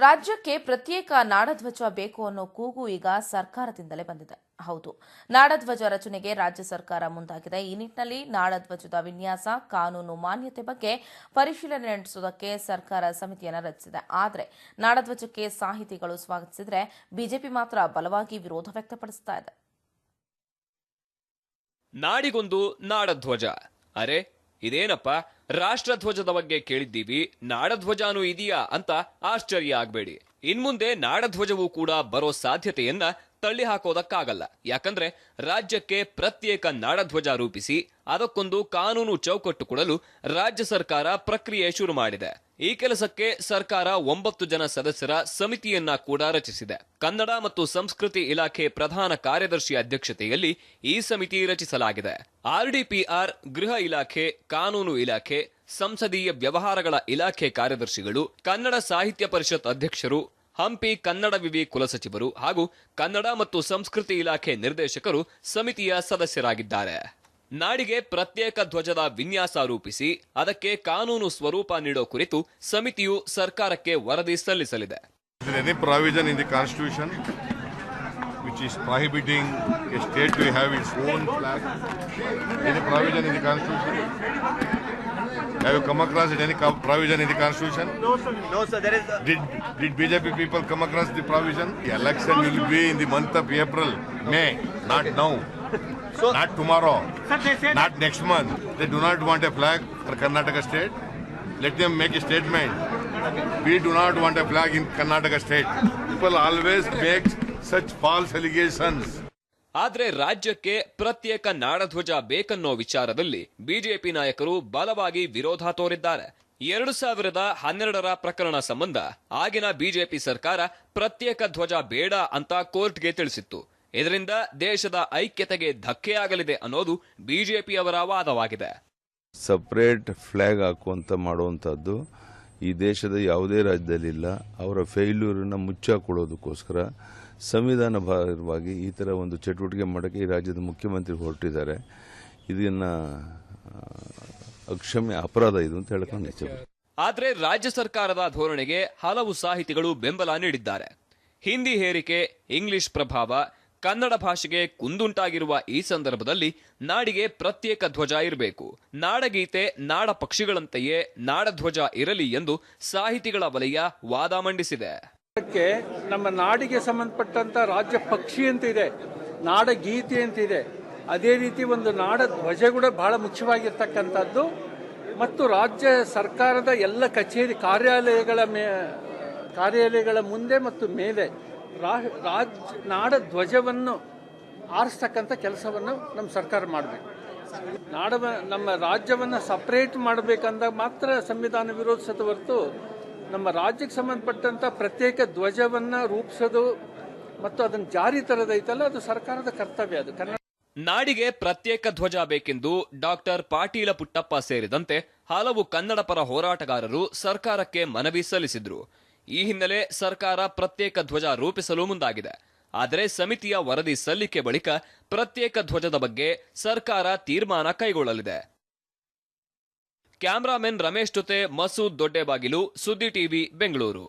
ರಾಜ್ಯಕ್ಕೆ ಪ್ರತ್ಯೇಕ ನಾಡಧ್ವಜ ಬೇಕು ಅನ್ನೋ ಕೂಗು ಈಗ ಸರ್ಕಾರದಿಂದಲೇ ಬಂದಿದೆ. ಹೌದು, ನಾಡಧ್ವಜ ರಚನೆಗೆ ರಾಜ್ಯ ಸರ್ಕಾರ ಮುಂದಾಗಿದೆ. ಈ ನಿಟ್ಟಿನಲ್ಲಿ ನಾಡಧ್ವಜದ ವಿನ್ಯಾಸ, ಕಾನೂನು ಮಾನ್ಯತೆ ಬಗ್ಗೆ ಪರಿಶೀಲನೆ ನಡೆಸುವುದಕ್ಕೆ ಸರ್ಕಾರ ಸಮಿತಿಯನ್ನು ರಚಿಸಿದೆ. ಆದರೆ ನಾಡಧ್ವಜಕ್ಕೆ ಸಾಹಿತಿಗಳು ಸ್ವಾಗತಿಸಿದರೆ ಬಿಜೆಪಿ ಮಾತ್ರ ಬಲವಾಗಿ ವಿರೋಧ ವ್ಯಕ್ತಪಡಿಸುತ್ತಾ ಇದೆ. ನಾಡಿಗೊಂದು ನಾಡಧ್ವಜ, ಅರೆ ಇದೇನಪ್ಪ, ರಾಷ್ಟ್ರಧ್ವಜದ ಬಗ್ಗೆ ಕೇಳಿದ್ದೀವಿ, ನಾಡಧ್ವಜನೂ ಇದೆಯಾ ಅಂತ ಆಶ್ಚರ್ಯ ಆಗಬೇಡಿ. ಇನ್ಮುಂದೆ ನಾಡಧ್ವಜವೂ ಕೂಡ ಬರೋ ಸಾಧ್ಯತೆಯನ್ನ ತಳ್ಳಿ ಹಾಕೋದಕ್ಕಾಗಲ್ಲ. ಯಾಕಂದ್ರೆ ರಾಜ್ಯಕ್ಕೆ ಪ್ರತ್ಯೇಕ ನಾಡಧ್ವಜ ರೂಪಿಸಿ ಅದಕ್ಕೊಂದು ಕಾನೂನು ಚೌಕಟ್ಟು ಕೊಡಲು ರಾಜ್ಯ ಸರ್ಕಾರ ಪ್ರಕ್ರಿಯೆ ಶುರು ಮಾಡಿದೆ. ಈ ಕೆಲಸಕ್ಕೆ ಸರ್ಕಾರ 9 ಜನ ಸದಸ್ಯರ ಸಮಿತಿಯನ್ನ ಕೂಡ ರಚಿಸಿದೆ. ಕನ್ನಡ ಮತ್ತು ಸಂಸ್ಕೃತಿ ಇಲಾಖೆ ಪ್ರಧಾನ ಕಾರ್ಯದರ್ಶಿ ಅಧ್ಯಕ್ಷತೆಯಲ್ಲಿ ಈ ಸಮಿತಿ ರಚಿಸಲಾಗಿದೆ. ಆರ್ಡಿಪಿಆರ್, ಗೃಹ ಇಲಾಖೆ, ಕಾನೂನು ಇಲಾಖೆ, ಸಂಸದೀಯ ವ್ಯವಹಾರಗಳ ಇಲಾಖೆ ಕಾರ್ಯದರ್ಶಿಗಳು, ಕನ್ನಡ ಸಾಹಿತ್ಯ ಪರಿಷತ್ ಅಧ್ಯಕ್ಷರು, ಹಂಪಿ ಕನ್ನಡ ವಿವಿ ಕುಲಸಚಿವರು ಹಾಗೂ ಕನ್ನಡ ಮತ್ತು ಸಂಸ್ಕೃತಿ ಇಲಾಖೆ ನಿರ್ದೇಶಕರು ಸಮಿತಿಯ ಸದಸ್ಯರಾಗಿದ್ದಾರೆ. ನಾಡಿಗೆ ಪ್ರತ್ಯೇಕ ಧ್ವಜದ ವಿನ್ಯಾಸ ರೂಪಿಸಿ ಅದಕ್ಕೆ ಕಾನೂನು ಸ್ವರೂಪ ನೀಡೋ ಕುರಿತು ಸಮಿತಿಯು ಸರ್ಕಾರಕ್ಕೆ ವರದಿ ಸಲ್ಲಿಸಲಿದೆ. Any provision in the constitution which is prohibiting a state to have its own flag? Any provision in the constitution? Have you come across any provision in the constitution? No, sir. There is. Did BJP people come across the provision? The election will be in the month of April, May, not now, not tomorrow, not next month. They do not want a flag for Karnataka state. Let them make a statement. We do not want a flag in Karnataka state. People always make such false allegations. ಆದ್ರೆ ರಾಜ್ಯಕ್ಕೆ ಪ್ರತ್ಯೇಕ ನಾಡಧ್ವಜ ಬೇಕನ್ನೋ ವಿಚಾರದಲ್ಲಿ BJP ನಾಯಕರು ಬಲವಾಗಿ ವಿರೋಧ ತೋರಿದ್ದಾರೆ. 2012ರ ಪ್ರಕರಣ ಸಂಬಂಧ ಆಗಿನ ಬಿಜೆಪಿ ಸರ್ಕಾರ ಪ್ರತ್ಯೇಕ ಧ್ವಜ ಬೇಡ ಅಂತ ಕೋರ್ಟ್ಗೆ ತಿಳಿಸಿತ್ತು. ಇದರಿಂದ ದೇಶದ ಐಕ್ಯತೆಗೆ ಧಕ್ಕೆಯಾಗಲಿದೆ ಅನ್ನೋದು ಬಿಜೆಪಿಯವರ ವಾದವಾಗಿದೆ. ಸಪರೇಟ್ ಫ್ಲಾಗ್ ಹಾಕುವಂತ ಮಾಡುವಂತದ್ದು ಈ ದೇಶದ ಯಾವುದೇ ರಾಜ್ಯದಲ್ಲಿಲ್ಲ. ಅವರ ಫೇಲ್ಯೂರನ್ನ ಮುಚ್ಚಾಕೊಳ್ಳೋದಕ್ಕೋಸ್ಕರ ಸಂವಿಧಾನಬದ್ಧವಾಗಿ ಈ ಥರ ಒಂದು ಚಟುವಟಿಕೆ ಮಾಡೋಕ್ಕೆ ಈ ರಾಜ್ಯದ ಮುಖ್ಯಮಂತ್ರಿ ಹೊರಟಿದ್ದಾರೆ. ಇದನ್ನ ಅಕ್ಷಮ್ಯ ಅಪರಾಧ ಇದು ಅಂತ ಹೇಳ್ಕೊಂಡು ಇಚ್ಛೆ. ಆದ್ರೆ ರಾಜ್ಯ ಸರ್ಕಾರದ ಧೋರಣೆಗೆ ಹಲವು ಸಾಹಿತಿಗಳು ಬೆಂಬಲ ನೀಡಿದ್ದಾರೆ. ಹಿಂದಿ ಹೇರಿಕೆ, ಇಂಗ್ಲಿಷ್ ಪ್ರಭಾವ, ಕನ್ನಡ ಭಾಷೆಗೆ ಕುಂದುಂಟಾಗಿರುವ ಈ ಸಂದರ್ಭದಲ್ಲಿ ನಾಡಿಗೆ ಪ್ರತ್ಯೇಕ ಧ್ವಜ ಇರಬೇಕು, ನಾಡಗೀತೆ, ನಾಡ ಪಕ್ಷಿಗಳಂತೆಯೇ ನಾಡಧ್ವಜ ಇರಲಿ ಎಂದು ಸಾಹಿತಿಗಳ ವಲಯ ವಾದ ಮಂಡಿಸಿದೆ. ನಮ್ಮ ನಾಡಿಗೆ ಸಂಬಂಧಪಟ್ಟಂತ ರಾಜ್ಯ ಪಕ್ಷಿ ಅಂತ ಇದೆ, ನಾಡಗೀತೆ ಅಂತ ಇದೆ. ಅದೇ ರೀತಿ ಒಂದು ನಾಡ ಧ್ವಜ ಕೂಡ ಬಹಳ ಮುಖ್ಯವಾಗಿರ್ತಕ್ಕಂಥದ್ದು. ಮತ್ತು ರಾಜ್ಯ ಸರ್ಕಾರದ ಎಲ್ಲ ಕಚೇರಿ ಕಾರ್ಯಾಲಯಗಳ ಮುಂದೆ ಮತ್ತು ಮೇಲೆ ನಾಡ ಧ್ವಜವನ್ನು ಆರಿಸ್ತಕ್ಕಂಥ ಕೆಲಸವನ್ನು ನಮ್ಮ ಸರ್ಕಾರ ಮಾಡಬೇಕು. ನಮ್ಮ ರಾಜ್ಯವನ್ನು ಸಪರೇಟ್ ಮಾಡಬೇಕಂದಾಗ ಮಾತ್ರ ಸಂವಿಧಾನ ವಿರೋಧಿಸೋದು ಹೊರತು ನಮ್ಮ ರಾಜ್ಯಕ್ಕೆ ಸಂಬಂಧಪಟ್ಟಂತ ಪ್ರತ್ಯೇಕ ಧ್ವಜವನ್ನ ರೂಪಿಸೋದು ಮತ್ತು ಅದನ್ನು ಜಾರಿ ತರೋದೈತಲ್ಲ, ಅದು ಸರ್ಕಾರದ ಕರ್ತವ್ಯ. ಅದು ನಾಡಿಗೆ ಪ್ರತ್ಯೇಕ ಧ್ವಜ ಬೇಕೆಂದು ಡಾಕ್ಟರ್ ಪಾಟೀಲ ಪುಟ್ಟಪ್ಪ ಸೇರಿದಂತೆ ಹಲವು ಕನ್ನಡ ಪರ ಹೋರಾಟಗಾರರು ಸರ್ಕಾರಕ್ಕೆ ಮನವಿ ಸಲ್ಲಿಸಿದ್ರು. ಈ ಹಿನ್ನೆಲೆ ಸರ್ಕಾರ ಪ್ರತ್ಯೇಕ ಧ್ವಜ ರೂಪಿಸಲು ಮುಂದಾಗಿದೆ. ಆದರೆ ಸಮಿತಿಯ ವರದಿ ಸಲ್ಲಿಕೆ ಬಳಿಕ ಪ್ರತ್ಯೇಕ ಧ್ವಜದ ಬಗ್ಗೆ ಸರ್ಕಾರ ತೀರ್ಮಾನ ಕೈಗೊಳ್ಳಲಿದೆ. ಕ್ಯಾಮರಾಮನ್ ರಮೇಶ್ ಜೊತೆ ಮಸೂದ್ ದೊಡ್ಡೇಬಾಗಿಲು, ಸುದ್ದಿ ಟಿವಿ, ಬೆಂಗಳೂರು.